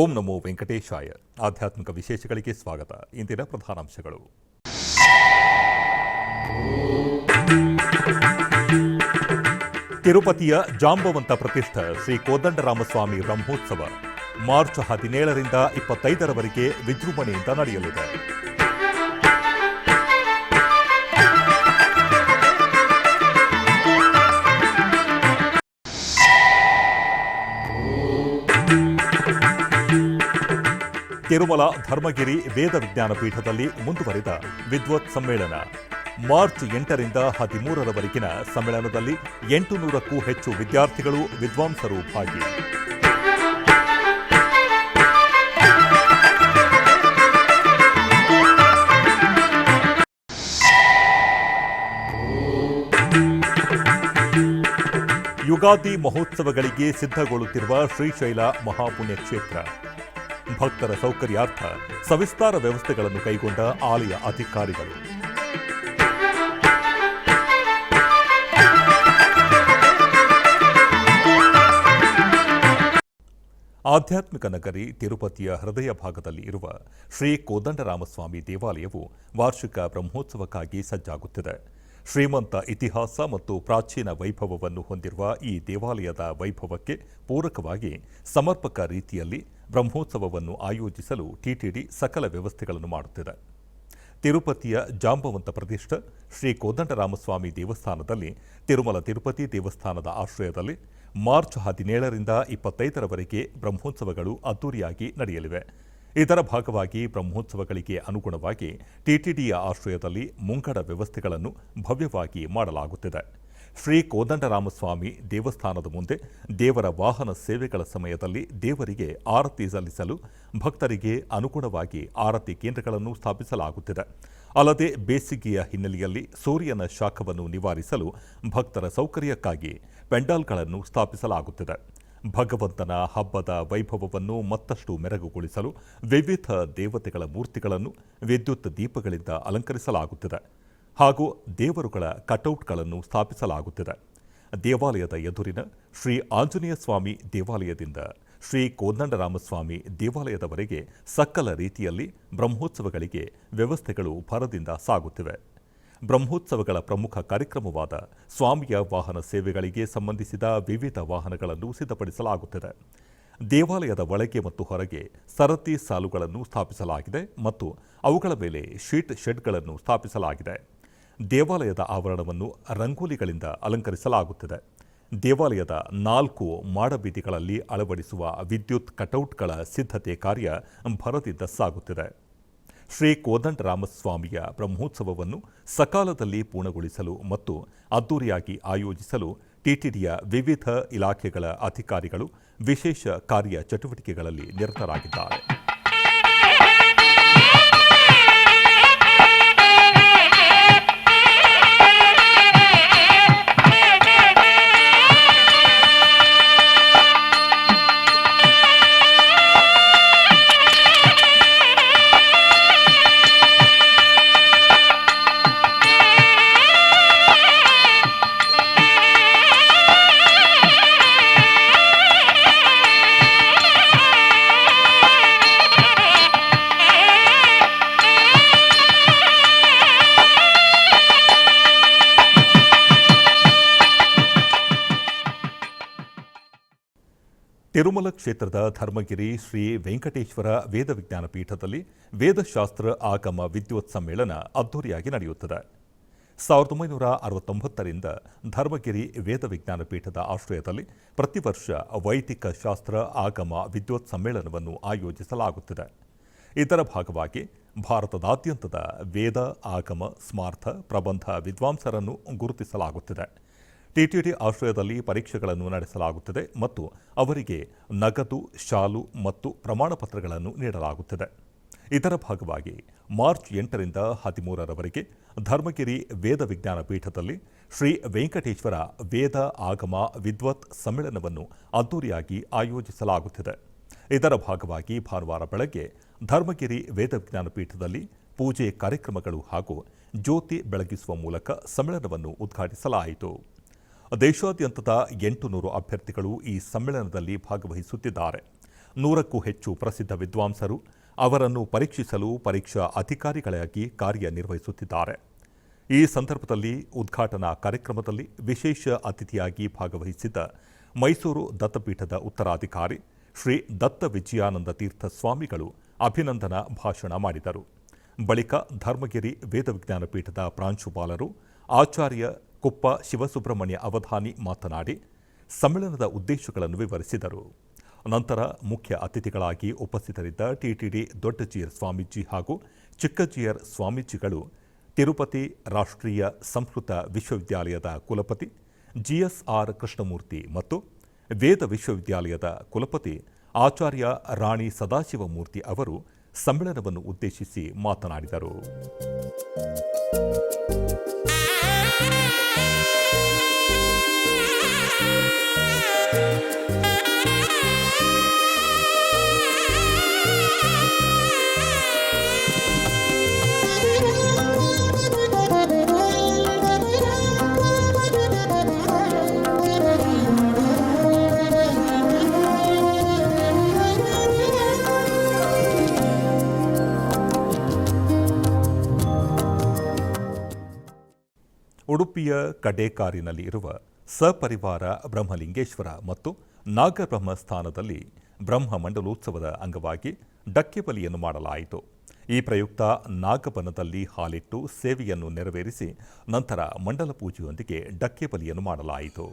ಓಂ ನಮೋ ವೆಂಕಟೇಶಾಯ. ಆಧ್ಯಾತ್ಮಿಕ ವಿಶೇಷಗಳಿಗೆ ಸ್ವಾಗತ. ಇಂದಿನ ಪ್ರಧಾನಾಂಶಗಳು. ತಿರುಪತಿಯ ಜಾಂಬವಂತ ಪ್ರತಿಷ್ಠ ಶ್ರೀ ಕೋದಂಡರಾಮಸ್ವಾಮಿ ಬ್ರಹ್ಮೋತ್ಸವ ಮಾರ್ಚ್ 17ರಿಂದ 25ರವರೆಗೆ ವಿಜೃಂಭಣೆಯಿಂದ ನಡೆಯಲಿದೆ. ತಿರುಮಲ ಧರ್ಮಗಿರಿ ವೇದ ವಿಜ್ಞಾನ ಪೀಠದಲ್ಲಿ ಮುಂದುವರಿದ ವಿದ್ವತ್ ಸಮ್ಮೇಳನ. ಮಾರ್ಚ್ 8ರಿಂದ 13ರವರೆಗಿನ ಸಮ್ಮೇಳನದಲ್ಲಿ 800ಕ್ಕೂ ಹೆಚ್ಚು ವಿದ್ಯಾರ್ಥಿಗಳು, ವಿದ್ವಾಂಸರು ಭಾಗಿ. ಯುಗಾದಿ ಮಹೋತ್ಸವಗಳಿಗೆ ಸಿದ್ಧಗೊಳ್ಳುತ್ತಿರುವ ಶ್ರೀಶೈಲ ಮಹಾಪುಣ್ಯಕ್ಷೇತ್ರ. ಭಕ್ತರ ಸೌಕರ್ಯಾರ್ಥ ಸವಿಸ್ತಾರ ವ್ಯವಸ್ಥೆಗಳನ್ನು ಕೈಗೊಂಡ ಆಲಯ ಅಧಿಕಾರಿಗಳು. ಆಧ್ಯಾತ್ಮಿಕ ನಗರಿ ತಿರುಪತಿಯ ಹೃದಯ ಭಾಗದಲ್ಲಿ ಇರುವ ಶ್ರೀ ಕೋದಂಡರಾಮಸ್ವಾಮಿ ದೇವಾಲಯವು ವಾರ್ಷಿಕ ಬ್ರಹ್ಮೋತ್ಸವಕ್ಕಾಗಿ ಸಜ್ಜಾಗುತ್ತಿದೆ. ಶ್ರೀಮಂತ ಇತಿಹಾಸ ಮತ್ತು ಪ್ರಾಚೀನ ವೈಭವವನ್ನು ಹೊಂದಿರುವ ಈ ದೇವಾಲಯದ ವೈಭವಕ್ಕೆ ಪೂರಕವಾಗಿ ಸಮರ್ಪಕ ರೀತಿಯಲ್ಲಿ ಬ್ರಹ್ಮೋತ್ಸವವನ್ನು ಆಯೋಜಿಸಲು ಟಿಟಿಡಿ ಸಕಲ ವ್ಯವಸ್ಥೆಗಳನ್ನು ಮಾಡುತ್ತಿದೆ. ತಿರುಪತಿಯ ಜಾಂಬವಂತ ಪ್ರತಿಷ್ಠ ಶ್ರೀ ಕೋದಂಡರಾಮಸ್ವಾಮಿ ದೇವಸ್ಥಾನದಲ್ಲಿ ತಿರುಮಲ ತಿರುಪತಿ ದೇವಸ್ಥಾನದ ಆಶ್ರಯದಲ್ಲಿ ಮಾರ್ಚ್ 17ರಿಂದ 25ರವರೆಗೆ ಬ್ರಹ್ಮೋತ್ಸವಗಳು ಅದ್ದೂರಿಯಾಗಿ ನಡೆಯಲಿವೆ. ಇದರ ಭಾಗವಾಗಿ ಬ್ರಹ್ಮೋತ್ಸವಗಳಿಗೆ ಅನುಗುಣವಾಗಿ ಟಿಟಿಡಿಯ ಆಶ್ರಯದಲ್ಲಿ ಮುಂಗಡ ವ್ಯವಸ್ಥೆಗಳನ್ನು ಭವ್ಯವಾಗಿ ಮಾಡಲಾಗುತ್ತಿದೆ. ಶ್ರೀ ಕೋದಂಡರಾಮಸ್ವಾಮಿ ದೇವಸ್ಥಾನದ ಮುಂದೆ ದೇವರ ವಾಹನ ಸೇವೆಗಳ ಸಮಯದಲ್ಲಿ ದೇವರಿಗೆ ಆರತಿ ಸಲ್ಲಿಸಲು ಭಕ್ತರಿಗೆ ಅನುಗುಣವಾಗಿ ಆರತಿ ಕೇಂದ್ರಗಳನ್ನು ಸ್ಥಾಪಿಸಲಾಗುತ್ತಿದೆ. ಅಲ್ಲದೆ ಬೇಸಿಗೆಯ ಹಿನ್ನೆಲೆಯಲ್ಲಿ ಸೂರ್ಯನ ಶಾಖವನ್ನು ನಿವಾರಿಸಲು ಭಕ್ತರ ಸೌಕರ್ಯಕ್ಕಾಗಿ ಪೆಂಡಾಲ್ಗಳನ್ನು ಸ್ಥಾಪಿಸಲಾಗುತ್ತಿದೆ. ಭಗವಂತನ ಹಬ್ಬದ ವೈಭವವನ್ನು ಮತ್ತಷ್ಟು ಮೆರಗುಗೊಳಿಸಲು ವಿವಿಧ ದೇವತೆಗಳ ಮೂರ್ತಿಗಳನ್ನು ವಿದ್ಯುತ್ ದೀಪಗಳಿಂದ ಅಲಂಕರಿಸಲಾಗುತ್ತಿದೆ ಹಾಗೂ ದೇವರುಗಳ ಕಟೌಟ್ಗಳನ್ನು ಸ್ಥಾಪಿಸಲಾಗುತ್ತಿದೆ. ದೇವಾಲಯದ ಎದುರಿನ ಶ್ರೀ ಆಂಜನೇಯ ಸ್ವಾಮಿ ದೇವಾಲಯದಿಂದ ಶ್ರೀ ಕೋದಂಡರಾಮಸ್ವಾಮಿ ದೇವಾಲಯದವರೆಗೆ ಸಕಲ ರೀತಿಯಲ್ಲಿ ಬ್ರಹ್ಮೋತ್ಸವಗಳಿಗೆ ವ್ಯವಸ್ಥೆಗಳು ಭರದಿಂದ ಸಾಗುತ್ತಿವೆ. ಬ್ರಹ್ಮೋತ್ಸವಗಳ ಪ್ರಮುಖ ಕಾರ್ಯಕ್ರಮವಾದ ಸ್ವಾಮಿಯ ವಾಹನ ಸೇವೆಗಳಿಗೆ ಸಂಬಂಧಿಸಿದ ವಿವಿಧ ವಾಹನಗಳನ್ನು ಸಿದ್ಧಪಡಿಸಲಾಗುತ್ತಿದೆ. ದೇವಾಲಯದ ಒಳಗೆ ಮತ್ತು ಹೊರಗೆ ಸರತಿ ಸಾಲುಗಳನ್ನು ಸ್ಥಾಪಿಸಲಾಗಿದೆ ಮತ್ತು ಅವುಗಳ ಮೇಲೆ ಶೀಟ್ ಶೆಡ್ಗಳನ್ನು ಸ್ಥಾಪಿಸಲಾಗಿದೆ. ದೇವಾಲಯದ ಆವರಣವನ್ನು ರಂಗೋಲಿಗಳಿಂದ ಅಲಂಕರಿಸಲಾಗುತ್ತಿದೆ. ದೇವಾಲಯದ 4 ಮಾಡಬೀದಿಗಳಲ್ಲಿ ಅಳವಡಿಸುವ ವಿದ್ಯುತ್ ಕಟೌಟ್ಗಳ ಸಿದ್ಧತೆ ಕಾರ್ಯ ಭರದಿಂದ ಸಾಗುತ್ತಿದೆ. ಶ್ರೀ ಕೋದಂಡರಾಮಸ್ವಾಮಿಯ ಬ್ರಹ್ಮೋತ್ಸವವನ್ನು ಸಕಾಲದಲ್ಲಿ ಪೂರ್ಣಗೊಳಿಸಲು ಮತ್ತು ಅದ್ದೂರಿಯಾಗಿ ಆಯೋಜಿಸಲು ಟಿಟಿಡಿಯ ವಿವಿಧ ಇಲಾಖೆಗಳ ಅಧಿಕಾರಿಗಳು ವಿಶೇಷ ಕಾರ್ಯ ಚಟುವಟಿಕೆಗಳಲ್ಲಿ ನಿರತರಾಗಿದ್ದಾರೆ. ತಿರುಮಲ ಕ್ಷೇತ್ರದ ಧರ್ಮಗಿರಿ ಶ್ರೀ ವೆಂಕಟೇಶ್ವರ ವೇದ ವಿಜ್ಞಾನ ಪೀಠದಲ್ಲಿ ವೇದಶಾಸ್ತ್ರ ಆಗಮ ವಿದ್ವತ್ ಸಮ್ಮೇಳನ ಅದ್ದೂರಿಯಾಗಿ ನಡೆಯುತ್ತದೆ. 1969ರಿಂದ ಧರ್ಮಗಿರಿ ವೇದ ವಿಜ್ಞಾನ ಪೀಠದ ಆಶ್ರಯದಲ್ಲಿ ಪ್ರತಿ ವರ್ಷ ವೈದಿಕ ಶಾಸ್ತ್ರ ಆಗಮ ವಿದ್ವತ್ ಸಮ್ಮೇಳನವನ್ನು ಆಯೋಜಿಸಲಾಗುತ್ತಿದೆ. ಇದರ ಭಾಗವಾಗಿ ಭಾರತದಾದ್ಯಂತದ ವೇದ, ಆಗಮ, ಸ್ಮಾರ್ಥ, ಪ್ರಬಂಧ ವಿದ್ವಾಂಸರನ್ನು ಗುರುತಿಸಲಾಗುತ್ತಿದೆ. ಟಿಟಿಡಿ ಆಶ್ರಯದಲ್ಲಿ ಪರೀಕ್ಷೆಗಳನ್ನು ನಡೆಸಲಾಗುತ್ತಿದೆ ಮತ್ತು ಅವರಿಗೆ ನಗದು, ಶಾಲು ಮತ್ತು ಪ್ರಮಾಣಪತ್ರಗಳನ್ನು ನೀಡಲಾಗುತ್ತಿದೆ. ಇದರ ಭಾಗವಾಗಿ ಮಾರ್ಚ್ 8ರಿಂದ 13ರವರೆಗೆ ಧರ್ಮಗಿರಿ ವೇದ ವಿಜ್ಞಾನ ಪೀಠದಲ್ಲಿ ಶ್ರೀ ವೆಂಕಟೇಶ್ವರ ವೇದ ಆಗಮ ವಿದ್ವತ್ ಸಮ್ಮೇಳನವನ್ನು ಅದ್ದೂರಿಯಾಗಿ ಆಯೋಜಿಸಲಾಗುತ್ತಿದೆ. ಇದರ ಭಾಗವಾಗಿ ಭಾನುವಾರ ಬೆಳಗ್ಗೆ ಧರ್ಮಗಿರಿ ವೇದ ವಿಜ್ಞಾನ ಪೀಠದಲ್ಲಿ ಪೂಜೆ ಕಾರ್ಯಕ್ರಮಗಳು ಹಾಗೂ ಜ್ಯೋತಿ ಬೆಳಗಿಸುವ ಮೂಲಕ ಸಮ್ಮೇಳನವನ್ನು ಉದ್ಘಾಟಿಸಲಾಯಿತು. ದೇಶಾದ್ಯಂತದ 800 ಅಭ್ಯರ್ಥಿಗಳು ಈ ಸಮ್ಮೇಳನದಲ್ಲಿ ಭಾಗವಹಿಸುತ್ತಿದ್ದಾರೆ. 100ಕ್ಕೂ ಹೆಚ್ಚು ಪ್ರಸಿದ್ಧ ವಿದ್ವಾಂಸರು ಅವರನ್ನು ಪರೀಕ್ಷಿಸಲು ಪರೀಕ್ಷಾ ಅಧಿಕಾರಿಗಳಾಗಿ ಕಾರ್ಯನಿರ್ವಹಿಸುತ್ತಿದ್ದಾರೆ. ಈ ಸಂದರ್ಭದಲ್ಲಿ ಉದ್ಘಾಟನಾ ಕಾರ್ಯಕ್ರಮದಲ್ಲಿ ವಿಶೇಷ ಅತಿಥಿಯಾಗಿ ಭಾಗವಹಿಸಿದ್ದ ಮೈಸೂರು ದತ್ತಪೀಠದ ಉತ್ತರಾಧಿಕಾರಿ ಶ್ರೀ ದತ್ತ ವಿಜಯಾನಂದ ತೀರ್ಥ ಸ್ವಾಮಿಗಳು ಅಭಿನಂದನಾ ಭಾಷಣ ಮಾಡಿದರು. ಬಳಿಕ ಧರ್ಮಗಿರಿ ವೇದವಿಜ್ಞಾನ ಪೀಠದ ಪ್ರಾಂಶುಪಾಲರು ಆಚಾರ್ಯ ಕುಪ್ಪ ಶಿವಸುಬ್ರಹ್ಮಣ್ಯ ಅವಧಾನಿ ಮಾತನಾಡಿ ಸಮ್ಮೇಳನದ ಉದ್ದೇಶಗಳನ್ನು ವಿವರಿಸಿದರು. ನಂತರ ಮುಖ್ಯ ಅತಿಥಿಗಳಾಗಿ ಉಪಸ್ಥಿತರಿದ್ದ ಟಿಟಿಡಿ ದೊಡ್ಡಜೀಯರ್ ಸ್ವಾಮೀಜಿ ಹಾಗೂ ಚಿಕ್ಕಜೀಯರ್ ಸ್ವಾಮೀಜಿಗಳು ತಿರುಪತಿ ರಾಷ್ಟ್ರೀಯ ಸಂಸ್ಕೃತ ವಿಶ್ವವಿದ್ಯಾಲಯದ ಕುಲಪತಿ ಜಿಎಸ್ಆರ್ ಕೃಷ್ಣಮೂರ್ತಿ ಮತ್ತು ವೇದ ವಿಶ್ವವಿದ್ಯಾಲಯದ ಕುಲಪತಿ ಆಚಾರ್ಯ ರಾಣಿ ಸದಾಶಿವಮೂರ್ತಿ ಅವರು ಸಮ್ಮೇಳನವನ್ನು ಉದ್ದೇಶಿಸಿ ಮಾತನಾಡಿದರು. ಉಡುಪಿಯ ಕಡೇಕಾರಿನಲ್ಲಿ ಇರುವ ಸಪರಿವಾರ ಬ್ರಹ್ಮಲಿಂಗೇಶ್ವರ ಮತ್ತು ನಾಗಬ್ರಹ್ಮ ಸ್ಥಾನದಲ್ಲಿ ಬ್ರಹ್ಮಮಂಡಲೋತ್ಸವದ ಅಂಗವಾಗಿ ಡಕ್ಕೆ ಬಲಿಯನ್ನು ಮಾಡಲಾಯಿತು. ಈ ಪ್ರಯುಕ್ತ ನಾಗಬನದಲ್ಲಿ ಹಾಲಿಟ್ಟು ಸೇವೆಯನ್ನು ನೆರವೇರಿಸಿ ನಂತರ ಮಂಡಲ ಪೂಜೆಯೊಂದಿಗೆ ಡಕ್ಕೆ ಬಲಿಯನ್ನು ಮಾಡಲಾಯಿತು.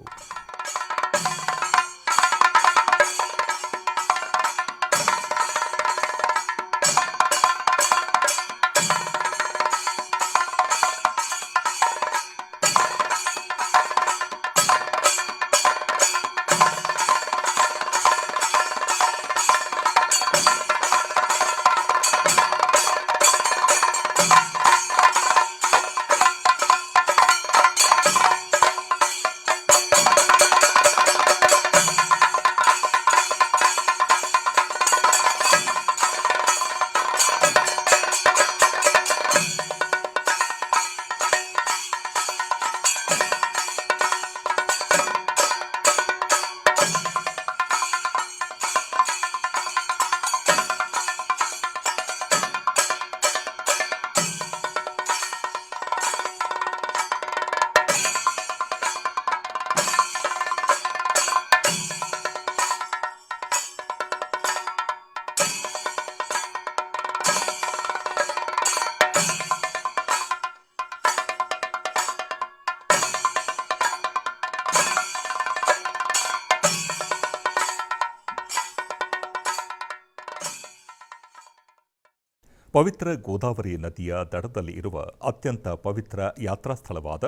ಪವಿತ್ರ ಗೋದಾವರಿ ನದಿಯ ದಡದಲ್ಲಿ ಇರುವ ಅತ್ಯಂತ ಪವಿತ್ರ ಯಾತ್ರಾ ಸ್ಥಳವಾದ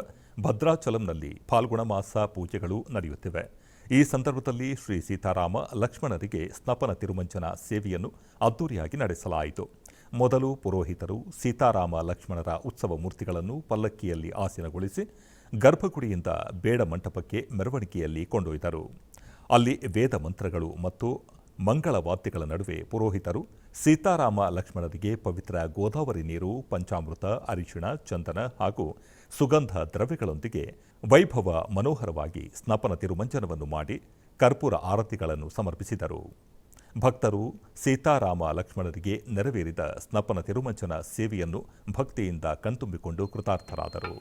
ಭದ್ರಾಚಲಂನಲ್ಲಿ ಫಾಲ್ಗುಣ ಮಾಸ ಪೂಜೆಗಳು ನಡೆಯುತ್ತಿವೆ. ಈ ಸಂದರ್ಭದಲ್ಲಿ ಶ್ರೀ ಸೀತಾರಾಮ ಲಕ್ಷ್ಮಣರಿಗೆ ಸ್ನಪನ ತಿರುಮಂಜನ ಸೇವೆಯನ್ನು ಅದ್ದೂರಿಯಾಗಿ ನಡೆಸಲಾಯಿತು. ಮೊದಲು ಪುರೋಹಿತರು ಸೀತಾರಾಮ ಲಕ್ಷ್ಮಣರ ಉತ್ಸವ ಮೂರ್ತಿಗಳನ್ನು ಪಲ್ಲಕ್ಕಿಯಲ್ಲಿ ಆಸೀನಗೊಳಿಸಿ ಗರ್ಭಗುಡಿಯಿಂದ ಬೇಡ ಮಂಟಪಕ್ಕೆ ಮೆರವಣಿಗೆಯಲ್ಲಿ ಕೊಂಡೊಯ್ದರು. ಅಲ್ಲಿ ವೇದ ಮಂತ್ರಗಳು ಮತ್ತು ಮಂಗಳ ವಾದ್ಯಗಳ ನಡುವೆ ಪುರೋಹಿತರು ಸೀತಾರಾಮ ಲಕ್ಷ್ಮಣರಿಗೆ ಪವಿತ್ರ ಗೋದಾವರಿ ನೀರು, ಪಂಚಾಮೃತ, ಅರಿಶಿಣ, ಚಂದನ ಹಾಗೂ ಸುಗಂಧ ದ್ರವ್ಯಗಳೊಂದಿಗೆ ವೈಭವ ಮನೋಹರವಾಗಿ ಸ್ನಪನ ತಿರುಮಂಜನವನ್ನು ಮಾಡಿ ಕರ್ಪೂರ ಆರತಿಗಳನ್ನು ಸಮರ್ಪಿಸಿದರು. ಭಕ್ತರು ಸೀತಾರಾಮ ಲಕ್ಷ್ಮಣರಿಗೆ ನೆರವೇರಿದ ಸ್ನಪನ ತಿರುಮಂಜನ ಸೇವೆಯನ್ನು ಭಕ್ತಿಯಿಂದ ಕಣ್ತುಂಬಿಕೊಂಡು ಕೃತಾರ್ಥರಾದರು.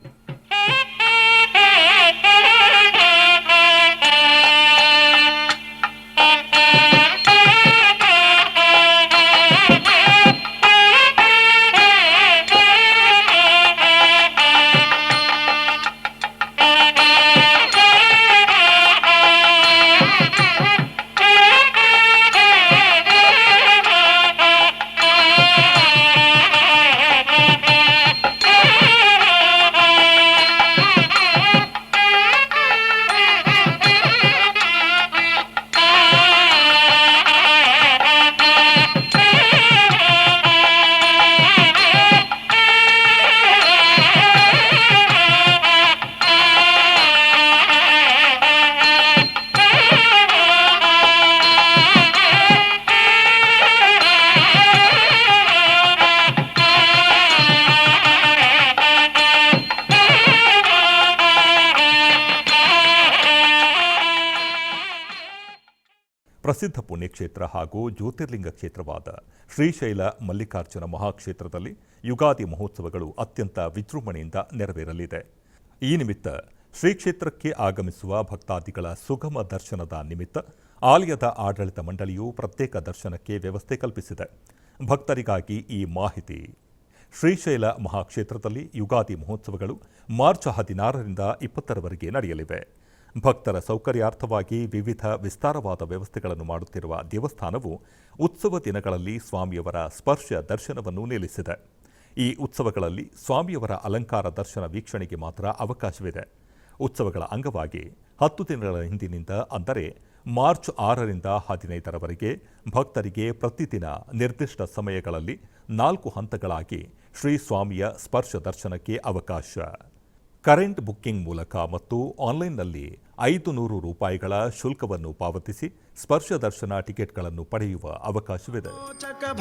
ಪ್ರಸಿದ್ಧ ಪುಣ್ಯಕ್ಷೇತ್ರ ಹಾಗೂ ಜ್ಯೋತಿರ್ಲಿಂಗ ಕ್ಷೇತ್ರವಾದ ಶ್ರೀಶೈಲ ಮಲ್ಲಿಕಾರ್ಜುನ ಮಹಾಕ್ಷೇತ್ರದಲ್ಲಿ ಯುಗಾದಿ ಮಹೋತ್ಸವಗಳು ಅತ್ಯಂತ ವಿಜೃಂಭಣೆಯಿಂದ ನೆರವೇರಲಿದೆ. ಈ ನಿಮಿತ್ತ ಶ್ರೀ ಕ್ಷೇತ್ರಕ್ಕೆ ಆಗಮಿಸುವ ಭಕ್ತಾದಿಗಳ ಸುಗಮ ದರ್ಶನದ ನಿಮಿತ್ತ ಆಲಯದ ಆಡಳಿತ ಮಂಡಳಿಯು ಪ್ರತ್ಯೇಕ ದರ್ಶನಕ್ಕೆ ವ್ಯವಸ್ಥೆ ಕಲ್ಪಿಸಿದೆ. ಭಕ್ತರಿಗಾಗಿ ಈ ಮಾಹಿತಿ. ಶ್ರೀಶೈಲ ಮಹಾಕ್ಷೇತ್ರದಲ್ಲಿ ಯುಗಾದಿ ಮಹೋತ್ಸವಗಳು ಮಾರ್ಚ್ 16ರಿಂದ 20ರವರೆಗೆ ನಡೆಯಲಿವೆ. ಭಕ್ತರ ಸೌಕರ್ಯಾರ್ಥವಾಗಿ ವಿವಿಧ ವಿಸ್ತಾರವಾದ ವ್ಯವಸ್ಥೆಗಳನ್ನು ಮಾಡುತ್ತಿರುವ ದೇವಸ್ಥಾನವು ಉತ್ಸವ ದಿನಗಳಲ್ಲಿ ಸ್ವಾಮಿಯವರ ಸ್ಪರ್ಶ ದರ್ಶನವನ್ನು ನಿಲ್ಲಿಸಿದೆ. ಈ ಉತ್ಸವಗಳಲ್ಲಿ ಸ್ವಾಮಿಯವರ ಅಲಂಕಾರ ದರ್ಶನ ವೀಕ್ಷಣೆಗೆ ಮಾತ್ರ ಅವಕಾಶವಿದೆ. ಉತ್ಸವಗಳ ಅಂಗವಾಗಿ 10 ದಿನಗಳ ಹಿಂದಿನಿಂದ ಅಂದರೆ ಮಾರ್ಚ್ 6ರಿಂದ 15ರವರೆಗೆ ಭಕ್ತರಿಗೆ ಪ್ರತಿದಿನ ನಿರ್ದಿಷ್ಟ ಸಮಯಗಳಲ್ಲಿ 4 ಹಂತಗಳಾಗಿ ಶ್ರೀ ಸ್ವಾಮಿಯ ಸ್ಪರ್ಶ ದರ್ಶನಕ್ಕೆ ಅವಕಾಶ. ಕರೆಂಟ್ ಬುಕ್ಕಿಂಗ್ ಮೂಲಕ ಮತ್ತು ಆನ್ಲೈನ್ನಲ್ಲಿ 500 ರೂಪಾಯಿಗಳ ಶುಲ್ಕವನ್ನು ಪಾವತಿಸಿ ಸ್ಪರ್ಶ ದರ್ಶನ ಟಿಕೆಟ್ಗಳನ್ನು ಪಡೆಯುವ ಅವಕಾಶವಿದೆ.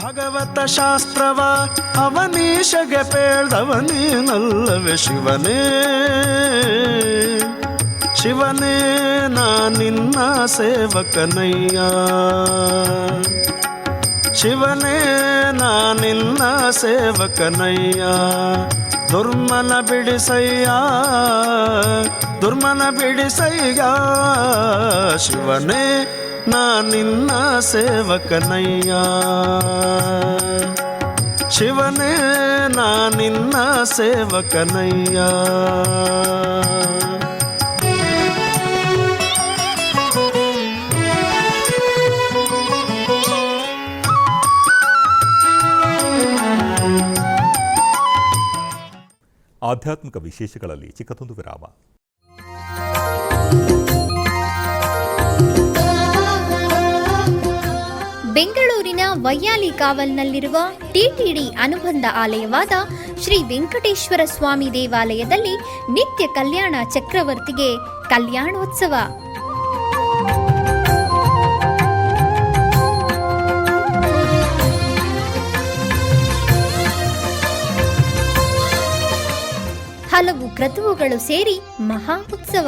ಭಗವತ ಶಾಸ್ತ್ರವ ಅವನೀಶಗೆ ಪೇಳ್ದವನೇನಲ್ಲವೇ ಶಿವನೇ ಶಿವನೇ ನಾ ನಿನ್ನ ಸೇವಕನಯ್ಯ ಶಿವನೇ ನಾ ನಿನ್ನ ಸೇವಕನಯ್ಯ ದುರ್ಮನ ಬಿಡಿಸಯ್ಯ ದುರ್ಮನ ಬಿಡಿಸಯ್ಯ ಶಿವನೇ ನಾ ನಿನ್ನ ಸೇವಕನಯ್ಯ ಶಿವನೇ ನಾ ನಿನ್ನ ಸೇವಕನಯ್ಯ. ಆಧ್ಯಾತ್ಮಿಕ ವಿಶೇಷಗಳಲ್ಲಿ ಚಿಕ್ಕದೊಂದು ವಿರಾಮ. ಬೆಂಗಳೂರಿನ ವೈಯಾಲಿ ಕಾವಲ್ನಲ್ಲಿರುವ ಟಿಟಿಡಿ ಅನುಬಂಧ ಆಲಯವಾದ ಶ್ರೀ ವೆಂಕಟೇಶ್ವರ ಸ್ವಾಮಿ ದೇವಾಲಯದಲ್ಲಿ ನಿತ್ಯ ಕಲ್ಯಾಣ ಚಕ್ರವರ್ತಿಗೆ ಕಲ್ಯಾಣೋತ್ಸವ. ಹಲವು ಕ್ರತುವುಗಳು ಸೇರಿ ಮಹಾ ಉತ್ಸವ.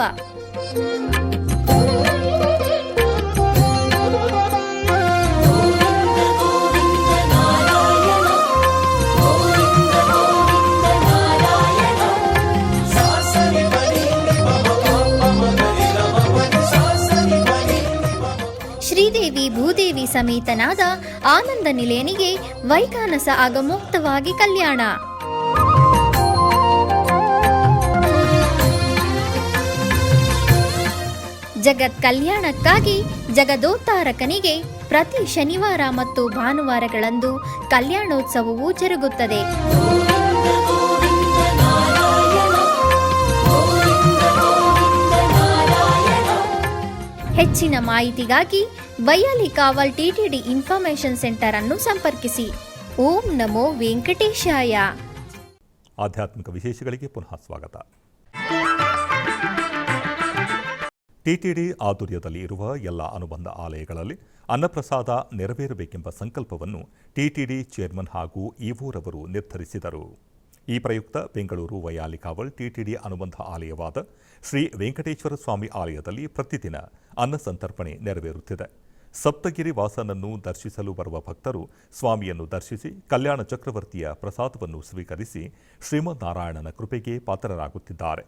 ಶ್ರೀದೇವಿ ಭೂದೇವಿ ಸಮೇತನಾದ ಆನಂದ ನಿಲಯನಿಗೆ ವೈಖಾನಸ ಆಗಮೋಕ್ತವಾಗಿ ಕಲ್ಯಾಣ. ಜಗತ್ ಕಲ್ಯಾಣಕ್ಕಾಗಿ ಜಗದೋತ್ತಾರಕನಿಗೆ ಪ್ರತಿ ಶನಿವಾರ ಮತ್ತು ಭಾನುವಾರಗಳಂದು ಕಲ್ಯಾಣೋತ್ಸವವು ಜರುಗುತ್ತದೆ. ಹೆಚ್ಚಿನ ಮಾಹಿತಿಗಾಗಿ ವೈಯಾಲಿ ಕಾವಲ್ ಟಿಟಿಡಿ ಇನ್ಫಾರ್ಮೇಷನ್ ಸೆಂಟರ್ ಅನ್ನು ಸಂಪರ್ಕಿಸಿ. ಓಂ ನಮೋ ವೆಂಕಟೇಶಾಯ. ಆಧ್ಯಾತ್ಮಿಕ ವಿಶೇಷಗಳಿಗೆ ಪುನಃ ಸ್ವಾಗತ. ಟಿಟಿಡಿ ಆಧ್ವರ್ಯದಲ್ಲಿ ಇರುವ ಎಲ್ಲ ಅನುಬಂಧ ಆಲಯಗಳಲ್ಲಿ ಅನ್ನಪ್ರಸಾದ ನೆರವೇರಬೇಕೆಂಬ ಸಂಕಲ್ಪವನ್ನು ಟಿಟಿಡಿ ಚೇರ್ಮನ್ ಹಾಗೂ ಇಒರವರು ನಿರ್ಧರಿಸಿದರು. ಈ ಪ್ರಯುಕ್ತ ಬೆಂಗಳೂರು ವೈಯಾಲಿ ಕಾವಲ್ ಟಿಟಿಡಿ ಅನುಬಂಧ ಆಲಯವಾದ ಶ್ರೀ ವೆಂಕಟೇಶ್ವರ ಸ್ವಾಮಿ ಆಲಯದಲ್ಲಿ ಪ್ರತಿದಿನ ಅನ್ನ ಸಂತರ್ಪಣೆ ನೆರವೇರುತ್ತಿದೆ. ಸಪ್ತಗಿರಿ ವಾಸನನ್ನು ದರ್ಶಿಸಲು ಬರುವ ಭಕ್ತರು ಸ್ವಾಮಿಯನ್ನು ದರ್ಶಿಸಿ ಕಲ್ಯಾಣ ಚಕ್ರವರ್ತಿಯ ಪ್ರಸಾದವನ್ನು ಸ್ವೀಕರಿಸಿ ಶ್ರೀಮನ್ನಾರಾಯಣನ ಕೃಪೆಗೆ ಪಾತ್ರರಾಗುತ್ತಿದ್ದಾರೆ.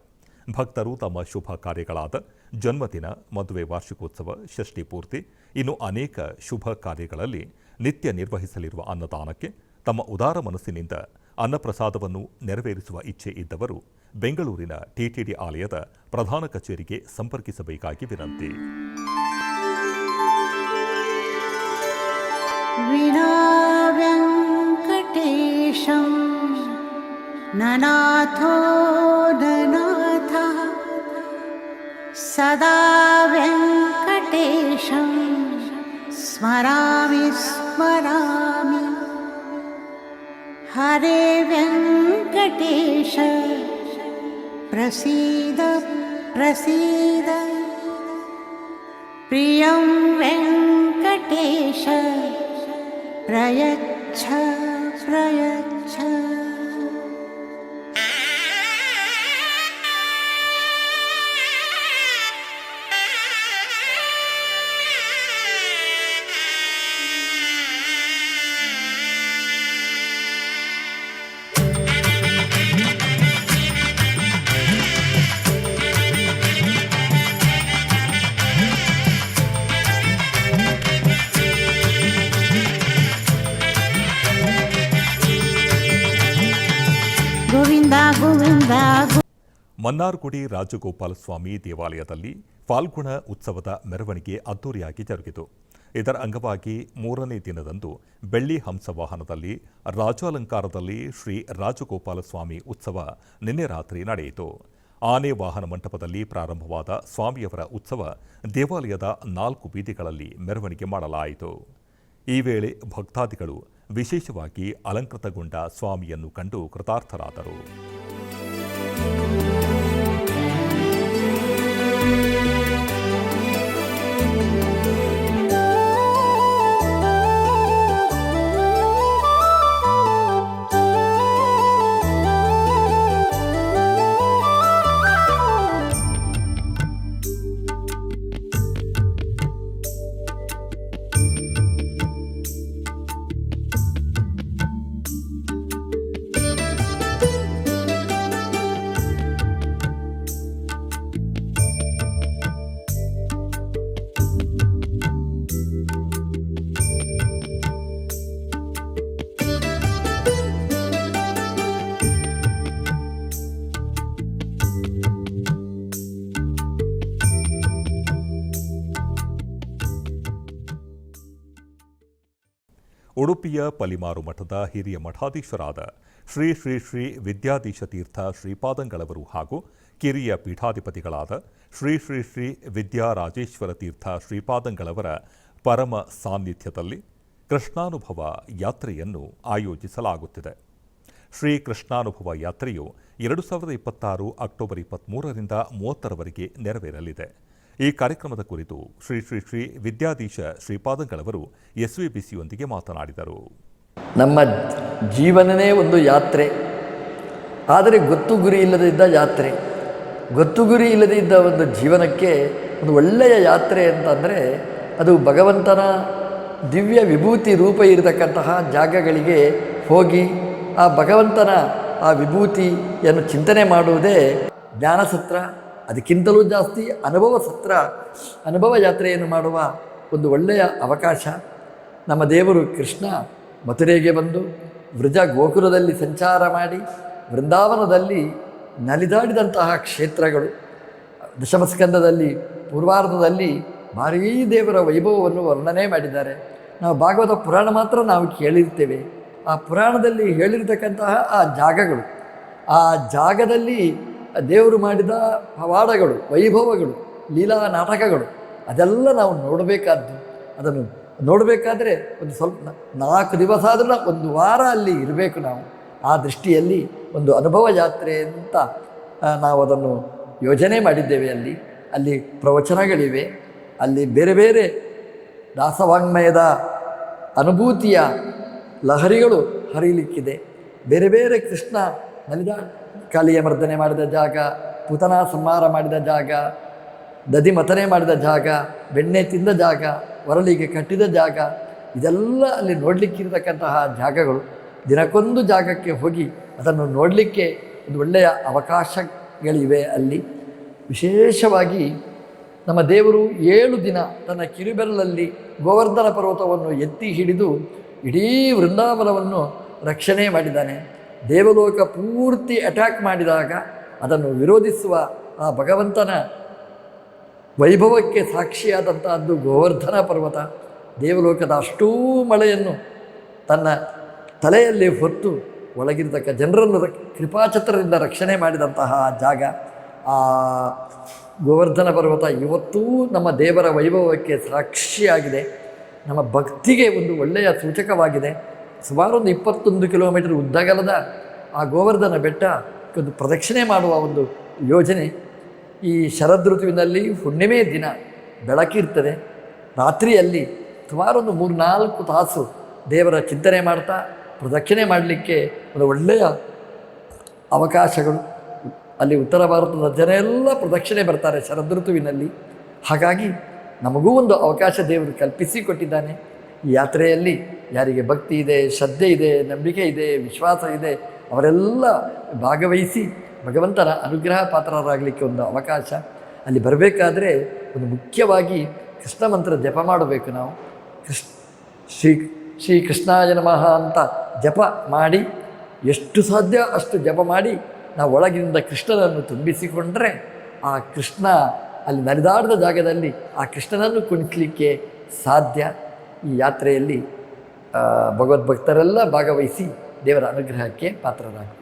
ಭಕ್ತರು ತಮ್ಮ ಶುಭ ಕಾರ್ಯಗಳಾದ ಜನ್ಮದಿನ, ಮದುವೆ, ವಾರ್ಷಿಕೋತ್ಸವ, ಷಷ್ಠಿ ಪೂರ್ತಿ ಇನ್ನು ಅನೇಕ ಶುಭ ಕಾರ್ಯಗಳಲ್ಲಿ ನಿತ್ಯ ನಿರ್ವಹಿಸಲಿರುವ ಅನ್ನದಾನಕ್ಕೆ ತಮ್ಮ ಉದಾರ ಮನಸ್ಸಿನಿಂದ ಅನ್ನಪ್ರಸಾದವನ್ನು ನೆರವೇರಿಸುವ ಇಚ್ಛೆ ಇದ್ದವರು ಬೆಂಗಳೂರಿನ ಟಿಟಿಡಿ ಆಲಯದ ಪ್ರಧಾನ ಕಚೇರಿಗೆ ಸಂಪರ್ಕಿಸಬೇಕಾಗಿ ವಿನಂತಿ. ವಿನಾ ವೆಂಕಟೇಶಂ ನನಾಥೋ ನನಾಥ ಸದಾ ವೆಂಕಟೇಶಂ ಸ್ಮರಾಮಿ ಸ್ಮರಾಮಿ. ಹರೇ ವೆಂಕಟೇಶ ಪ್ರಸೀದ ಪ್ರಸೀದ. ಪ್ರಿಯಂ ವೆಂಕಟೇಶ ಪ್ರಯಚ್ಛ ಪ್ರಯಚ್ಛ. ಗೋವಿಂದ ಗೋವಿಂದ ಮನ್ನಾರ್ಗುಡಿ ರಾಜಗೋಪಾಲಸ್ವಾಮಿ ದೇವಾಲಯದಲ್ಲಿ ಫಾಲ್ಗುಣ ಉತ್ಸವದ ಮೆರವಣಿಗೆ ಅದ್ದೂರಿಯಾಗಿ ಜರುಗಿತು. ಇದರ ಅಂಗವಾಗಿ 3ನೇ ದಿನದಂದು ಬೆಳ್ಳಿ ಹಂಸವಾಹನದಲ್ಲಿ ರಾಜಾಲಂಕಾರದಲ್ಲಿ ಶ್ರೀ ರಾಜಗೋಪಾಲಸ್ವಾಮಿ ಉತ್ಸವ ನಿನ್ನೆ ರಾತ್ರಿ ನಡೆಯಿತು. ಆನೆ ವಾಹನ ಮಂಟಪದಲ್ಲಿ ಪ್ರಾರಂಭವಾದ ಸ್ವಾಮಿಯವರ ಉತ್ಸವ ದೇವಾಲಯದ 4 ಬೀದಿಗಳಲ್ಲಿ ಮೆರವಣಿಗೆ ಮಾಡಲಾಯಿತು. ಈ ವೇಳೆ ಭಕ್ತಾದಿಗಳು ವಿಶೇಷವಾಗಿ ಅಲಂಕೃತಗೊಂಡ ಸ್ವಾಮಿಯನ್ನು ಕಂಡು ಕೃತಾರ್ಥರಾದರು. ಉಡುಪಿಯ ಪಲಿಮಾರು ಮಠದ ಹಿರಿಯ ಮಠಾಧೀಶರಾದ ಶ್ರೀ ಶ್ರೀ ಶ್ರೀ ವಿದ್ಯಾಧೀಶ ತೀರ್ಥ ಶ್ರೀಪಾದಂಗಳವರು ಹಾಗೂ ಕಿರಿಯ ಪೀಠಾಧಿಪತಿಗಳಾದ ಶ್ರೀ ಶ್ರೀ ಶ್ರೀ ವಿದ್ಯಾರಾಜೇಶ್ವರ ತೀರ್ಥ ಶ್ರೀಪಾದಂಗಳವರ ಪರಮ ಸಾನ್ನಿಧ್ಯದಲ್ಲಿ ಕೃಷ್ಣಾನುಭವ ಯಾತ್ರೆಯನ್ನು ಆಯೋಜಿಸಲಾಗುತ್ತಿದೆ. ಶ್ರೀ ಕೃಷ್ಣಾನುಭವ ಯಾತ್ರೆಯು 2026 ಅಕ್ಟೋಬರ್ 23ರಿಂದ 30ರವರೆಗೆ ನೆರವೇರಲಿದೆ. ಈ ಕಾರ್ಯಕ್ರಮದ ಕುರಿತು ಶ್ರೀ ಶ್ರೀ ಶ್ರೀ ವಿದ್ಯಾಧೀಶ ಶ್ರೀಪಾದಂಗಳವರು SVBCಯೊಂದಿಗೆ ಮಾತನಾಡಿದರು. ನಮ್ಮ ಜೀವನನೇ ಒಂದು ಯಾತ್ರೆ, ಆದರೆ ಗೊತ್ತು ಗುರಿ ಇಲ್ಲದಿದ್ದ ಯಾತ್ರೆ. ಗೊತ್ತು ಗುರಿ ಇಲ್ಲದಿದ್ದ ಒಂದು ಜೀವನಕ್ಕೆ ಒಂದು ಒಳ್ಳೆಯ ಯಾತ್ರೆ ಅಂತಂದರೆ ಅದು ಭಗವಂತನ ದಿವ್ಯ ವಿಭೂತಿ ರೂಪ ಇರತಕ್ಕಂತಹ ಜಾಗಗಳಿಗೆ ಹೋಗಿ ಆ ಭಗವಂತನ ಆ ವಿಭೂತಿಯನ್ನು ಚಿಂತನೆ ಮಾಡುವುದೇ ಜ್ಞಾನಸತ್ರ. ಅದಕ್ಕಿಂತಲೂ ಜಾಸ್ತಿ ಅನುಭವ ಸತ್ರ, ಅನುಭವ ಯಾತ್ರೆಯನ್ನು ಮಾಡುವ ಒಂದು ಒಳ್ಳೆಯ ಅವಕಾಶ. ನಮ್ಮ ದೇವರು ಕೃಷ್ಣ ಮಥುರೆಗೆ ಬಂದು ವೃಜ ಗೋಕುಲದಲ್ಲಿ ಸಂಚಾರ ಮಾಡಿ ವೃಂದಾವನದಲ್ಲಿ ನಲಿದಾಡಿದಂತಹ ಕ್ಷೇತ್ರಗಳು. ದಶಮಸ್ಕಂದದಲ್ಲಿ ಪೂರ್ವಾರ್ಧದಲ್ಲಿ ಭಾರೀ ದೇವರ ವೈಭವವನ್ನು ವರ್ಣನೆ ಮಾಡಿದ್ದಾರೆ. ನಾವು ಭಾಗವತ ಪುರಾಣ ಮಾತ್ರ ನಾವು ಕೇಳಿರ್ತೇವೆ. ಆ ಪುರಾಣದಲ್ಲಿ ಹೇಳಿರ್ತಕ್ಕಂತಹ ಆ ಜಾಗಗಳು, ಆ ಜಾಗದಲ್ಲಿ ದೇವರು ಮಾಡಿದ ಪವಾಡಗಳು, ವೈಭವಗಳು, ಲೀಲಾ ನಾಟಕಗಳು ಅದೆಲ್ಲ ನಾವು ನೋಡಬೇಕಾದ್ದು. ಅದನ್ನು ನೋಡಬೇಕಾದ್ರೆ ಒಂದು ಸ್ವಲ್ಪ 4 ದಿವಸ ಆದರೂ 1 ವಾರ ಅಲ್ಲಿ ಇರಬೇಕು ನಾವು. ಆ ದೃಷ್ಟಿಯಲ್ಲಿ ಒಂದು ಅನುಭವ ಯಾತ್ರೆ ಅಂತ ನಾವು ಅದನ್ನು ಯೋಜನೆ ಮಾಡಿದ್ದೇವೆ. ಅಲ್ಲಿ ಪ್ರವಚನಗಳಿವೆ, ಅಲ್ಲಿ ಬೇರೆ ಬೇರೆ ದಾಸವಾಂಗ್ಮಯದ ಅನುಭೂತಿಯ ಲಹರಿಗಳು ಹರಿಯಲಿಕ್ಕಿದೆ. ಬೇರೆ ಬೇರೆ ಕೃಷ್ಣ ನಲಿದ ಕಾಳಿಯ ಮರ್ದನೆ ಮಾಡಿದ ಜಾಗ, ಪುತನ ಸಂಹಾರ ಮಾಡಿದ ಜಾಗ, ದಧಿ ಮಥನೆ ಮಾಡಿದ ಜಾಗ, ಬೆಣ್ಣೆ ತಿಂದ ಜಾಗ, ಒರಳಿಗೆ ಕಟ್ಟಿದ ಜಾಗ, ಇದೆಲ್ಲ ಅಲ್ಲಿ ನೋಡಲಿಕ್ಕಿರತಕ್ಕಂತಹ ಜಾಗಗಳು. ದಿನಕ್ಕೊಂದು ಜಾಗಕ್ಕೆ ಹೋಗಿ ಅದನ್ನು ನೋಡಲಿಕ್ಕೆ ಒಂದು ಒಳ್ಳೆಯ ಅವಕಾಶಗಳಿವೆ. ಅಲ್ಲಿ ವಿಶೇಷವಾಗಿ ನಮ್ಮ ದೇವರು 7 ದಿನ ತನ್ನ ಕಿರುಬೆರಳಲ್ಲಿ ಗೋವರ್ಧನ ಪರ್ವತವನ್ನು ಎತ್ತಿ ಹಿಡಿದು ಇಡೀ ವೃಂದಾವನವನ್ನು ರಕ್ಷಣೆ ಮಾಡಿದ್ದಾನೆ. ದೇವಲೋಕ ಪೂರ್ತಿ ಅಟ್ಯಾಕ್ ಮಾಡಿದಾಗ ಅದನ್ನು ವಿರೋಧಿಸುವ ಆ ಭಗವಂತನ ವೈಭವಕ್ಕೆ ಸಾಕ್ಷಿಯಾದಂತಹದ್ದು ಗೋವರ್ಧನ ಪರ್ವತ. ದೇವಲೋಕದ ಅಷ್ಟೂ ಮಳೆಯನ್ನು ತನ್ನ ತಲೆಯಲ್ಲಿ ಹೊತ್ತು ಒಳಗಿರತಕ್ಕ ಜನರನ್ನು ಕೃಪಾಛತ್ರದಿಂದ ರಕ್ಷಣೆ ಮಾಡಿದಂತಹ ಜಾಗ ಆ ಗೋವರ್ಧನ ಪರ್ವತ. ಇವತ್ತೂ ನಮ್ಮ ದೇವರ ವೈಭವಕ್ಕೆ ಸಾಕ್ಷಿಯಾಗಿದೆ. ನಮ್ಮ ಭಕ್ತಿಗೆ ಒಂದು ಒಳ್ಳೆಯ ಸೂಚಕವಾಗಿದೆ. ಸುಮಾರು 21 ಕಿಲೋಮೀಟರ್ ಉದ್ದಗಲದ ಆ ಗೋವರ್ಧನ ಬೆಟ್ಟ ಒಂದು ಪ್ರದಕ್ಷಿಣೆ ಮಾಡುವ ಒಂದು ಯೋಜನೆ. ಈ ಶರದ್ ಋತುವಿನಲ್ಲಿ ಹುಣ್ಣಿಮೆ ದಿನ ಬೆಳಕಿರ್ತದೆ. ರಾತ್ರಿಯಲ್ಲಿ ಸುಮಾರು ಒಂದು 3-4 ತಾಸು ದೇವರ ಚಿಂತನೆ ಮಾಡ್ತಾ ಪ್ರದಕ್ಷಿಣೆ ಮಾಡಲಿಕ್ಕೆ ಒಂದು ಒಳ್ಳೆಯ ಅವಕಾಶಗಳು. ಅಲ್ಲಿ ಉತ್ತರ ಭಾರತದ ಜನ ಎಲ್ಲ ಪ್ರದಕ್ಷಿಣೆ ಬರ್ತಾರೆ ಶರದ್ ಋತುವಿನಲ್ಲಿ. ಹಾಗಾಗಿ ನಮಗೂ ಒಂದು ಅವಕಾಶ ದೇವರು ಕಲ್ಪಿಸಿಕೊಟ್ಟಿದ್ದಾನೆ. ಈ ಯಾತ್ರೆಯಲ್ಲಿ ಯಾರಿಗೆ ಭಕ್ತಿ ಇದೆ, ಶ್ರದ್ಧೆ ಇದೆ, ನಂಬಿಕೆ ಇದೆ, ವಿಶ್ವಾಸ ಇದೆ ಅವರೆಲ್ಲ ಭಾಗವಹಿಸಿ ಭಗವಂತನ ಅನುಗ್ರಹ ಪಾತ್ರರಾಗಲಿಕ್ಕೆ ಒಂದು ಅವಕಾಶ. ಅಲ್ಲಿ ಬರಬೇಕಾದ್ರೆ ಒಂದು ಮುಖ್ಯವಾಗಿ ಕೃಷ್ಣ ಮಂತ್ರ ಜಪ ಮಾಡಬೇಕು ನಾವು. ಶ್ರೀ ಕೃಷ್ಣಾಯ ನಮಃ ಅಂತ ಜಪ ಮಾಡಿ ಎಷ್ಟು ಸಾಧ್ಯ ಅಷ್ಟು ಜಪ ಮಾಡಿ ನಾವು ಒಳಗಿನಿಂದ ಕೃಷ್ಣನನ್ನು ತುಂಬಿಸಿಕೊಂಡ್ರೆ ಆ ಕೃಷ್ಣ ಅಲ್ಲಿ ನಡೆದಾಡಿದ ಜಾಗದಲ್ಲಿ ಆ ಕೃಷ್ಣನನ್ನು ಕುಣಿಸಲಿಕ್ಕೆ ಸಾಧ್ಯ. ಈ ಯಾತ್ರೆಯಲ್ಲಿ ಭಗವದ್ಭಕ್ತರೆಲ್ಲ ಭಾಗವಹಿಸಿ ದೇವರ ಅನುಗ್ರಹಕ್ಕೆ ಪಾತ್ರರಾಗಬೇಕು.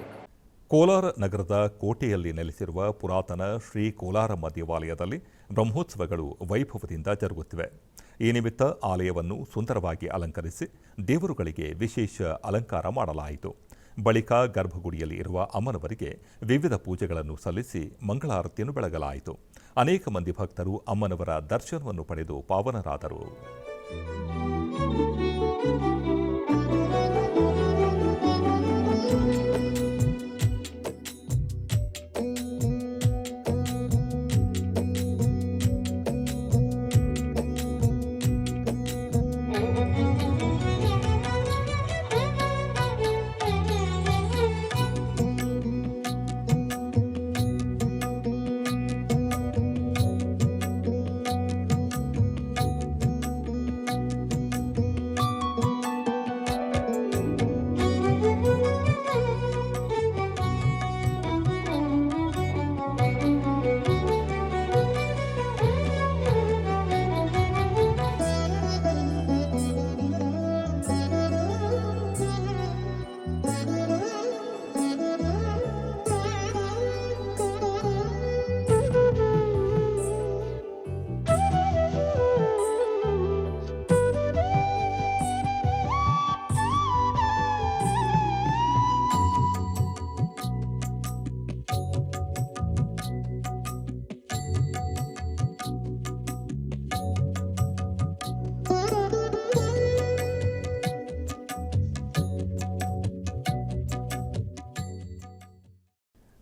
ಕೋಲಾರ ನಗರದ ಕೋಟೆಯಲ್ಲಿ ನೆಲೆಸಿರುವ ಪುರಾತನ ಶ್ರೀ ಕೋಲಾರಮ್ಮ ದೇವಾಲಯದಲ್ಲಿ ಬ್ರಹ್ಮೋತ್ಸವಗಳು ವೈಭವದಿಂದ ಜರುಗುತ್ತಿವೆ. ಈ ನಿಮಿತ್ತ ಆಲಯವನ್ನು ಸುಂದರವಾಗಿ ಅಲಂಕರಿಸಿ ದೇವರುಗಳಿಗೆ ವಿಶೇಷ ಅಲಂಕಾರ ಮಾಡಲಾಯಿತು. ಬಳಿಕ ಗರ್ಭಗುಡಿಯಲ್ಲಿ ಇರುವ ಅಮ್ಮನವರಿಗೆ ವಿವಿಧ ಪೂಜೆಗಳನ್ನು ಸಲ್ಲಿಸಿ ಮಂಗಳಾರತಿಯನ್ನು ಬೆಳಗಲಾಯಿತು. ಅನೇಕ ಮಂದಿ ಭಕ್ತರು ಅಮ್ಮನವರ ದರ್ಶನವನ್ನು ಪಡೆದು ಪಾವನರಾದರು.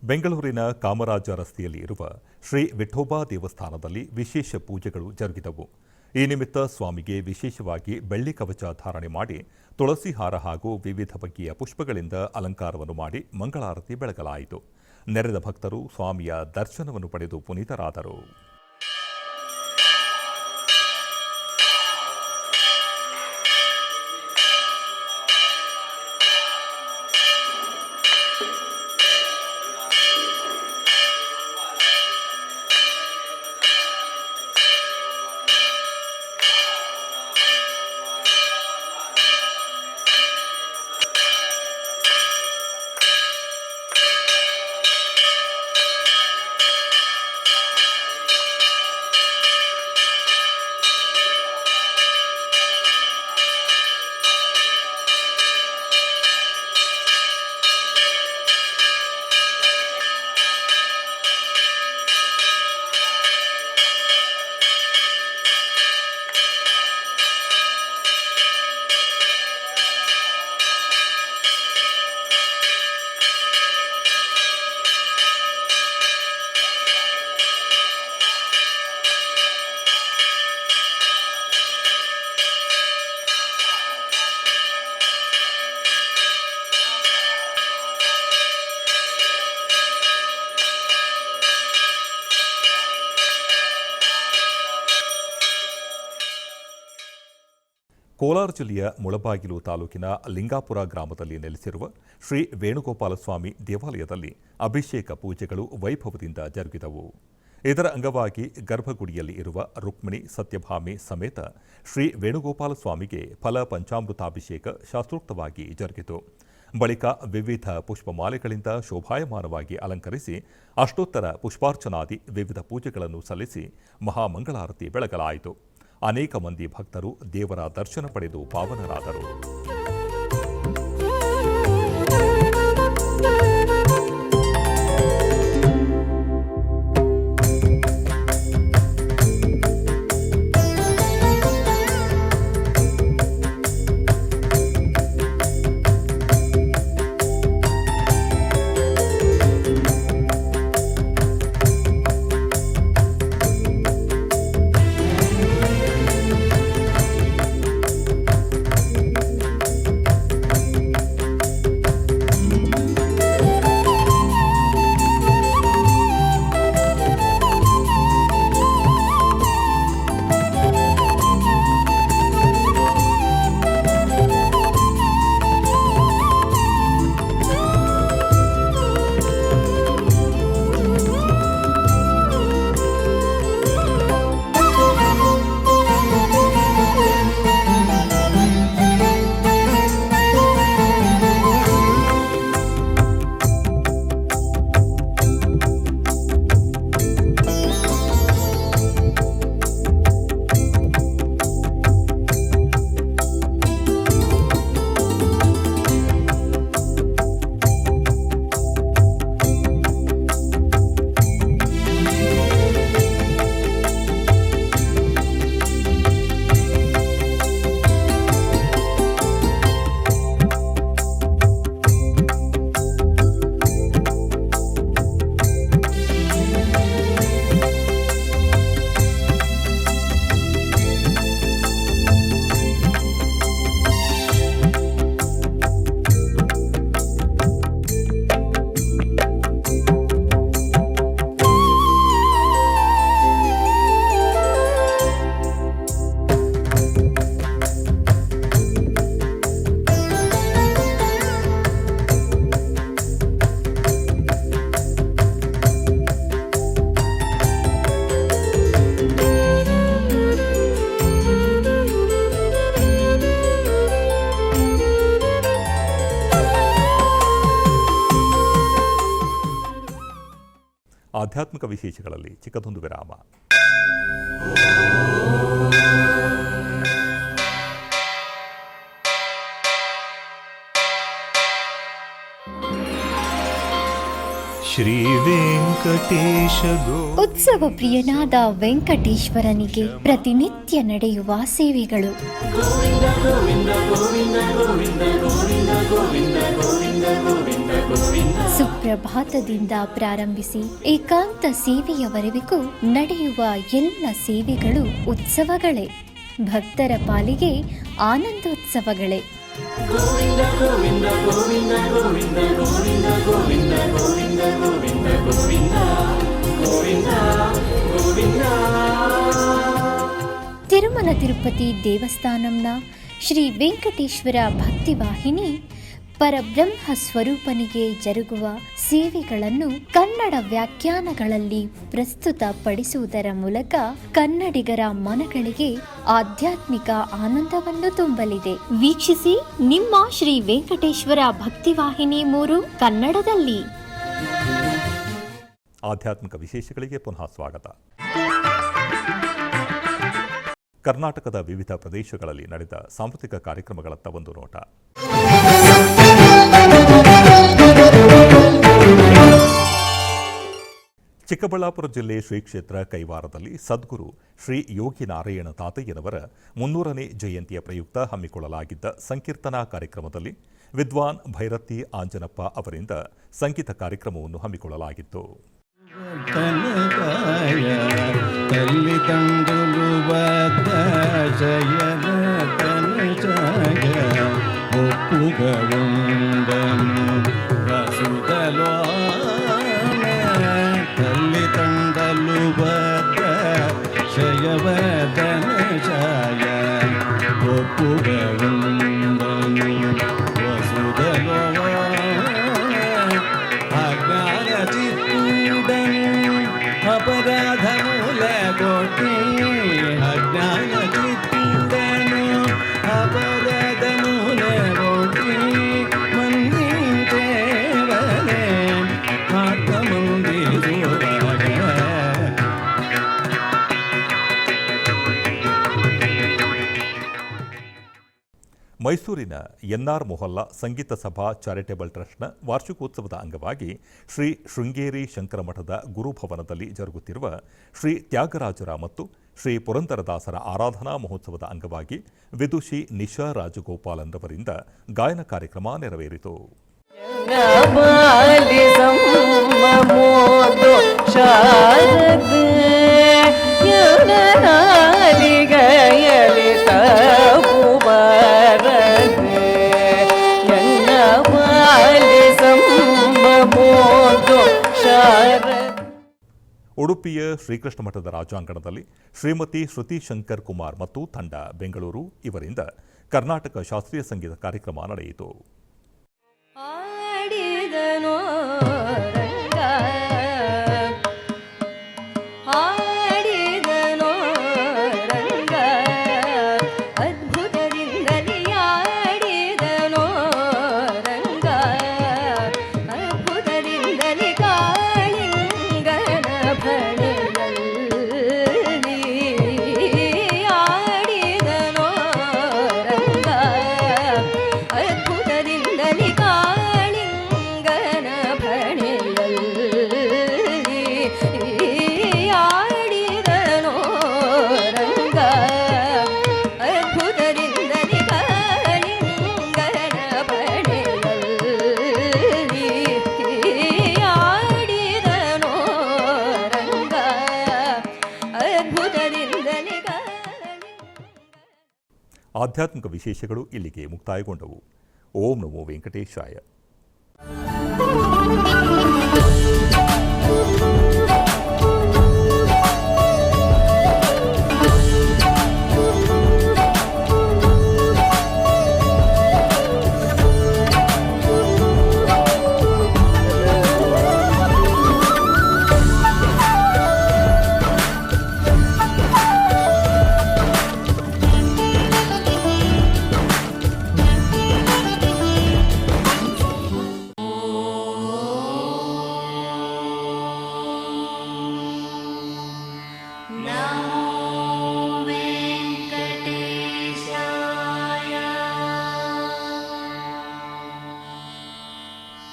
ಬೆಂಗಳೂರಿನ ಕಾಮರಾಜ ರಸ್ತೆಯಲ್ಲಿ ಇರುವ ಶ್ರೀ ವಿಠೋಬಾ ದೇವಸ್ಥಾನದಲ್ಲಿ ವಿಶೇಷ ಪೂಜೆಗಳು ಜರುಗಿದವು. ಈ ನಿಮಿತ್ತ ಸ್ವಾಮಿಗೆ ವಿಶೇಷವಾಗಿ ಬೆಳ್ಳಿ ಕವಚ ಧಾರಣೆ ಮಾಡಿ ತುಳಸಿ ಹಾರ ಹಾಗೂ ವಿವಿಧ ಬಗೆಯ ಪುಷ್ಪಗಳಿಂದ ಅಲಂಕಾರವನ್ನು ಮಾಡಿ ಮಂಗಳಾರತಿ ಬೆಳಗಲಾಯಿತು. ನೆರೆದ ಭಕ್ತರು ಸ್ವಾಮಿಯ ದರ್ಶನವನ್ನು ಪಡೆದು ಪುನೀತರಾದರು. ಕೋಲಾರ ಜಿಲ್ಲೆಯ ಮುಳಬಾಗಿಲು ತಾಲೂಕಿನ ಲಿಂಗಾಪುರ ಗ್ರಾಮದಲ್ಲಿ ನೆಲೆಸಿರುವ ಶ್ರೀ ವೇಣುಗೋಪಾಲಸ್ವಾಮಿ ದೇವಾಲಯದಲ್ಲಿ ಅಭಿಷೇಕ ಪೂಜೆಗಳು ವೈಭವದಿಂದ ಜರುಗಿದವು. ಇದರ ಅಂಗವಾಗಿ ಗರ್ಭಗುಡಿಯಲ್ಲಿ ಇರುವ ರುಕ್ಮಿಣಿ ಸತ್ಯಭಾಮೆ ಸಮೇತ ಶ್ರೀ ವೇಣುಗೋಪಾಲಸ್ವಾಮಿಗೆ ಫಲ ಪಂಚಾಮೃತಾಭಿಷೇಕ ಶಾಸ್ತ್ರೋಕ್ತವಾಗಿ ಜರುಗಿತು. ಬಳಿಕ ವಿವಿಧ ಪುಷ್ಪಮಾಲೆಗಳಿಂದ ಶೋಭಾಯಮಾನವಾಗಿ ಅಲಂಕರಿಸಿ ಅಷ್ಟೋತ್ತರ ಪುಷ್ಪಾರ್ಚನಾದಿ ವಿವಿಧ ಪೂಜೆಗಳನ್ನು ಸಲ್ಲಿಸಿ ಮಹಾಮಂಗಳಾರತಿ ಬೆಳಗಲಾಯಿತು. ಅನೇಕ ಮಂದಿ ಭಕ್ತರು ದೇವರ ದರ್ಶನ ಪಡೆದು ಪಾವನರಾದರು. ಆಧ್ಯಾತ್ಮಿಕ ವಿಶೇಷಗಳಲ್ಲಿ ಚಿಕ್ಕದೊಂದು ವಿರಾಮ. ಶ್ರೀ ವೆಂಕಟೇಶ ಉತ್ಸವ ಪ್ರಿಯನಾದ ವೆಂಕಟೇಶ್ವರನಿಗೆ ಪ್ರತಿನಿತ್ಯ ನಡೆಯುವ ಸೇವೆಗಳು. ಸುಪ್ರಭಾತದಿಂದ ಪ್ರಾರಂಭಿಸಿ ಏಕಾಂತ ಸೇವೆಯವರೆಗೂ ನಡೆಯುವ ಎಲ್ಲ ಸೇವೆಗಳು ಉತ್ಸವಗಳೇ. ಭಕ್ತರ ಪಾಲಿಗೆ ಆನಂದೋತ್ಸವಗಳೇ. ತಿರುಮಲ ತಿರುಪತಿ ದೇವಸ್ಥಾನಂನ ಶ್ರೀ ವೆಂಕಟೇಶ್ವರ ಭಕ್ತಿವಾಹಿನಿ ಪರಬ್ರಹ್ಮ ಸ್ವರೂಪನಿಗೆ ಜರುಗುವ ಸೇವೆಗಳನ್ನು ಕನ್ನಡ ವ್ಯಾಖ್ಯಾನಗಳಲ್ಲಿ ಪ್ರಸ್ತುತಪಡಿಸುವುದರ ಮೂಲಕ ಕನ್ನಡಿಗರ ಮನಗಳಿಗೆ ಆಧ್ಯಾತ್ಮಿಕ ಆನಂದವನ್ನು ತುಂಬಲಿದೆ. ವೀಕ್ಷಿಸಿ ನಿಮ್ಮ ಶ್ರೀ ವೆಂಕಟೇಶ್ವರ ಭಕ್ತಿವಾಹಿನಿ 3 ಕನ್ನಡದಲ್ಲಿ. ಆಧ್ಯಾತ್ಮಿಕ ವಿಶೇಷಗಳಿಗೆ ಪುನಃ ಸ್ವಾಗತ. ಕರ್ನಾಟಕದ ವಿವಿಧ ಪ್ರದೇಶಗಳಲ್ಲಿ ನಡೆದ ಸಾಂಸ್ಕೃತಿಕ ಕಾರ್ಯಕ್ರಮಗಳತ್ತ ಒಂದು ನೋಟ. ಚಿಕ್ಕಬಳ್ಳಾಪುರ ಜಿಲ್ಲೆ ಶ್ರೀ ಕ್ಷೇತ್ರ ಕೈವಾರದಲ್ಲಿ ಸದ್ಗುರು ಶ್ರೀ ಯೋಗಿ ನಾರಾಯಣ ತಾತಯ್ಯನವರ 300ನೇ ಜಯಂತಿಯ ಪ್ರಯುಕ್ತ ಹಮ್ಮಿಕೊಳ್ಳಲಾಗಿದ್ದ ಸಂಕೀರ್ತನಾ ಕಾರ್ಯಕ್ರಮದಲ್ಲಿ ವಿದ್ವಾನ್ ಭೈರತಿ ಆಂಜನಪ್ಪ ಅವರಿಂದ ಸಂಗೀತ ಕಾರ್ಯಕ್ರಮವನ್ನು ಹಮ್ಮಿಕೊಳ್ಳಲಾಗಿತ್ತು. ತಲ್ಲಿ ತಂದುಲು ಜಯನ ತನಜಯ ಒಪ್ಪುಗವುಂಡನು ವಸುದಲೋ ತಲ್ಲಿ ತಂದಲು ಶಯವದನ ಜಯ ಒಪ್ಪುಗವುಂಡನು ವಸುದಲೋ ಅಜ್ಞಾನ ಚಿತ್ತೂಡನು ಅಪರಾಧ ಮೂಲ ಕೋಟಿ ಅಜ್ಞಾನ ಚಿತ್ತೂಡನು ಅಪರಾಧ ಮೂಲ ಕೋಟಿ ಮಂದಿರೇವನೆ ಆತ್ಮಂದಿರುವಾಗ ಮೈಸೂರಿನ ಎನ್ಆರ್ ಮೊಹಲ್ಲಾ ಸಂಗೀತ ಸಭಾ ಚಾರಿಟೇಬಲ್ ಟ್ರಸ್ಟ್ನ ವಾರ್ಷಿಕೋತ್ಸವದ ಅಂಗವಾಗಿ ಶ್ರೀ ಶೃಂಗೇರಿ ಶಂಕರಮಠದ ಗುರುಭವನದಲ್ಲಿ ಜರುಗುತ್ತಿರುವ ಶ್ರೀ ತ್ಯಾಗರಾಜರ ಮತ್ತು ಶ್ರೀ ಪುರಂದರದಾಸರ ಆರಾಧನಾ ಮಹೋತ್ಸವದ ಅಂಗವಾಗಿ ವಿದುಷಿ ನಿಶಾ ರಾಜಗೋಪಾಲನ್ ರವರಿಂದ ಗಾಯನ ಕಾರ್ಯಕ್ರಮ ನೆರವೇರಿತು. ಉಡುಪಿಯ ಶ್ರೀಕೃಷ್ಣ ಮಠದ ರಾಜಾಂಗಣದಲ್ಲಿ ಶ್ರೀಮತಿ ಶ್ರುತಿ ಶಂಕರ್ ಕುಮಾರ್ ಮತ್ತು ತಂಡ ಬೆಂಗಳೂರು ಇವರಿಂದ ಕರ್ನಾಟಕ ಶಾಸ್ತ್ರೀಯ ಸಂಗೀತ ಕಾರ್ಯಕ್ರಮ ನಡೆಯಿತು. ಆಧ್ಯಾತ್ಮಿಕ ವಿಶೇಷಗಳು ಇಲ್ಲಿಗೆ ಮುಕ್ತಾಯಗೊಂಡವು. ಓಂ ನಮೋ ವೆಂಕಟೇಶಾಯ.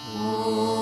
ಓಂ